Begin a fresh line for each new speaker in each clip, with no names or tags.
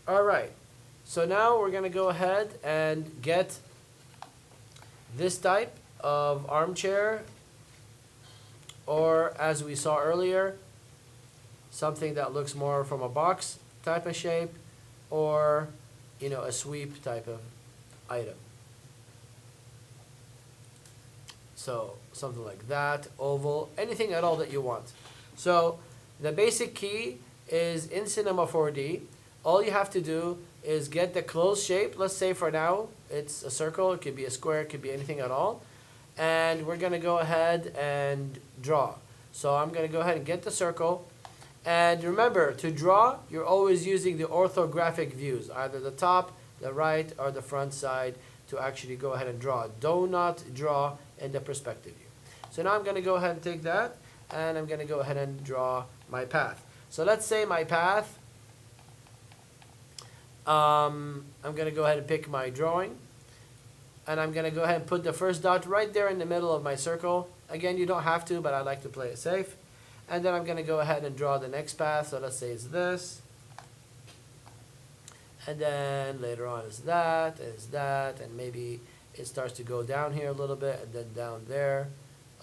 All right. So now we're going to go ahead and get this type of armchair, or as we saw earlier, something that looks more from a box type of shape, or a sweep type of item. So something like that, oval, anything at all that you want. So the basic key is in Cinema 4D, all you have to do is get the closed shape. Let's say for now it's a circle, it could be a square, it could be anything at all. And we're going to go ahead and draw. So I'm going to go ahead and get the circle. And remember, to draw, you're always using the orthographic views, either the top, the right, or the front side to actually go ahead and draw. Do not draw in the perspective view. So now I'm going to go ahead and take that, and I'm going to go ahead and draw my path. So let's say my path, I'm going to go ahead and pick my drawing, and I'm going to go ahead and put the first dot right there in the middle of my circle. Again, you don't have to, but I like to play it safe. And then I'm going to go ahead and draw the next path. So let's say it's this. And then later on is that, and maybe it starts to go down here a little bit, and then down there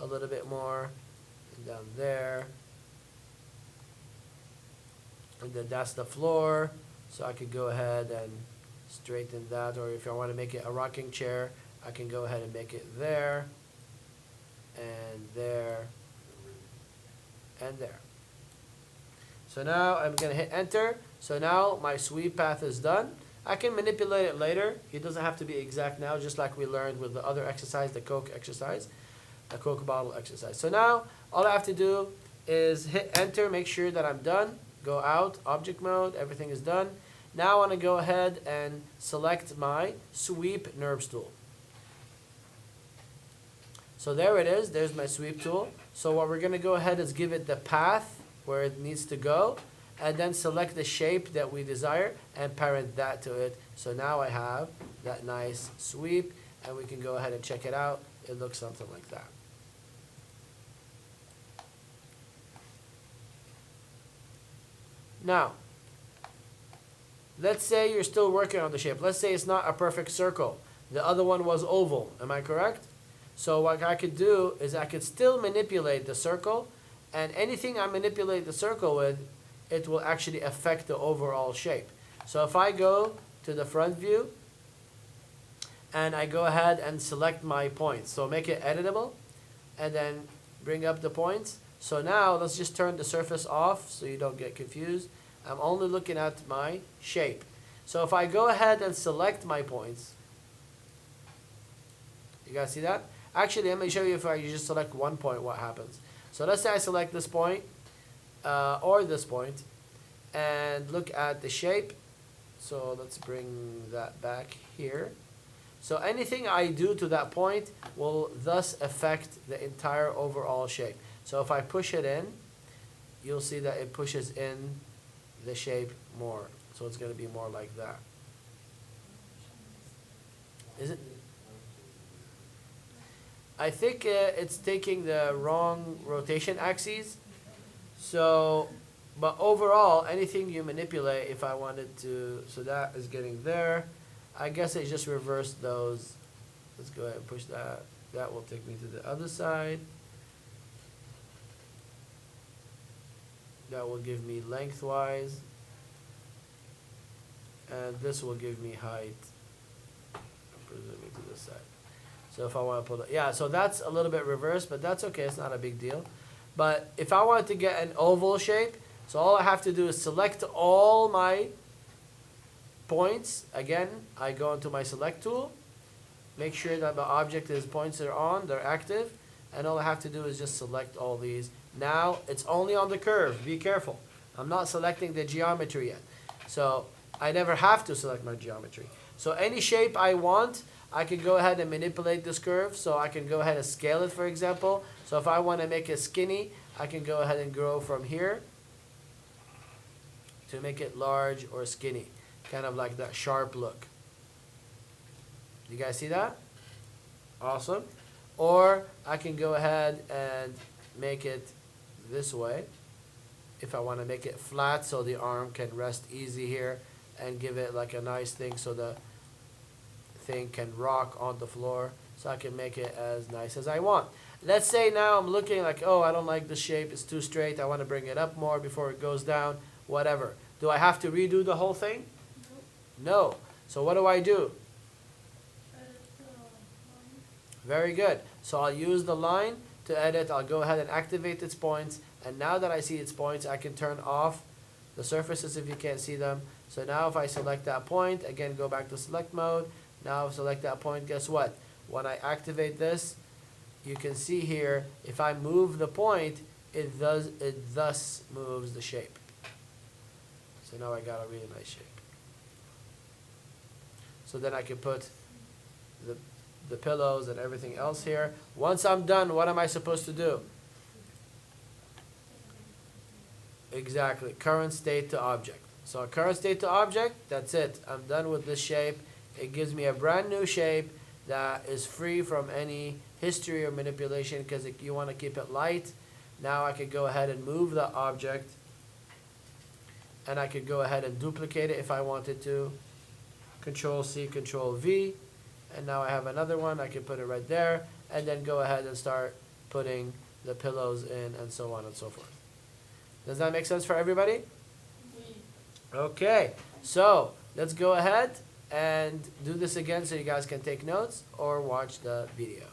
a little bit more, and down there. And then that's the floor. So I could go ahead and straighten that, or if I want to make it a rocking chair, I can go ahead and make it there, and there, and there. So now I'm going to hit enter. So now my sweep path is done. I can manipulate it later. It doesn't have to be exact now, just like we learned with the other exercise, the Coke exercise, the Coke bottle exercise. So now all I have to do is hit enter, make sure that I'm done. Go out, object mode, everything is done. Now I want to go ahead and select my sweep NURBS tool. So there it is, there's my sweep tool. So what we're going to go ahead is give it the path where it needs to go, and then select the shape that we desire and parent that to it. So now I have that nice sweep, and we can go ahead and check it out. It looks something like that. Now, let's say you're still working on the shape. Let's say it's not a perfect circle. The other one was oval. Am I correct? So what I could do is I could still manipulate the circle, and anything I manipulate the circle with, it will actually affect the overall shape. So if I go to the front view, and I go ahead and select my points. So make it editable, and then bring up the points. So now let's just turn the surface off so you don't get confused. I'm only looking at my shape. So if I go ahead and select my points, you guys see that? Actually, let me show you if I just select one point, what happens. So let's say I select this point, or this point, and look at the shape. So let's bring that back here. So anything I do to that point will thus affect the entire overall shape. So if I push it in, you'll see that it pushes in the shape more. So it's going to be more like that. Is it? I think it's taking the wrong rotation axes. So, but overall, anything you manipulate, if I wanted to, so that is getting there. I guess it just reversed those. Let's go ahead and push that. That will take me to the other side. That will give me lengthwise. And this will give me height. Presumably to this side. So if I want to put it, yeah, so that's a little bit reversed, but that's okay, it's not a big deal. But if I wanted to get an oval shape, so all I have to do is select all my points. Again, I go into my select tool, make sure that my object is points are on, they're active, and all I have to do is just select all these. Now it's only on the curve, be careful. I'm not selecting the geometry yet. So I never have to select my geometry. So any shape I want, I can go ahead and manipulate this curve. So I can go ahead and scale it, for example. So if I want to make it skinny, I can go ahead and grow from here to make it large or skinny. Kind of like that sharp look. You guys see that? Awesome. Or I can go ahead and make it this way. If I want to make it flat so the arm can rest easy here and give it like a nice thing so the thing can rock on the floor, so I can make it as nice as I want. Let's say now I'm looking like, oh, I don't like the shape, it's too straight, I want to bring it up more before it goes down, whatever. Do I have to redo the whole thing? No. So what do I do? Very good. So I'll use the line to edit. I'll go ahead and activate its points. And now that I see its points, I can turn off the surfaces if you can't see them. So now if I select that point, again, go back to select mode. Now select that point, guess what? When I activate this, you can see here, if I move the point, it thus moves the shape. So now I got a really nice shape. So then I can put the pillows and everything else here. Once I'm done, what am I supposed to do? Exactly, current state to object. So current state to object, that's it. I'm done with this shape. It gives me a brand new shape that is free from any history or manipulation because you want to keep it light. Now I could go ahead and move the object, and I could go ahead and duplicate it if I wanted to. Control C, Control V, and now I have another one. I can put it right there, and then go ahead and start putting the pillows in, and so on and so forth. Does that make sense for everybody? Okay, so let's go ahead and do this again so you guys can take notes or watch the video.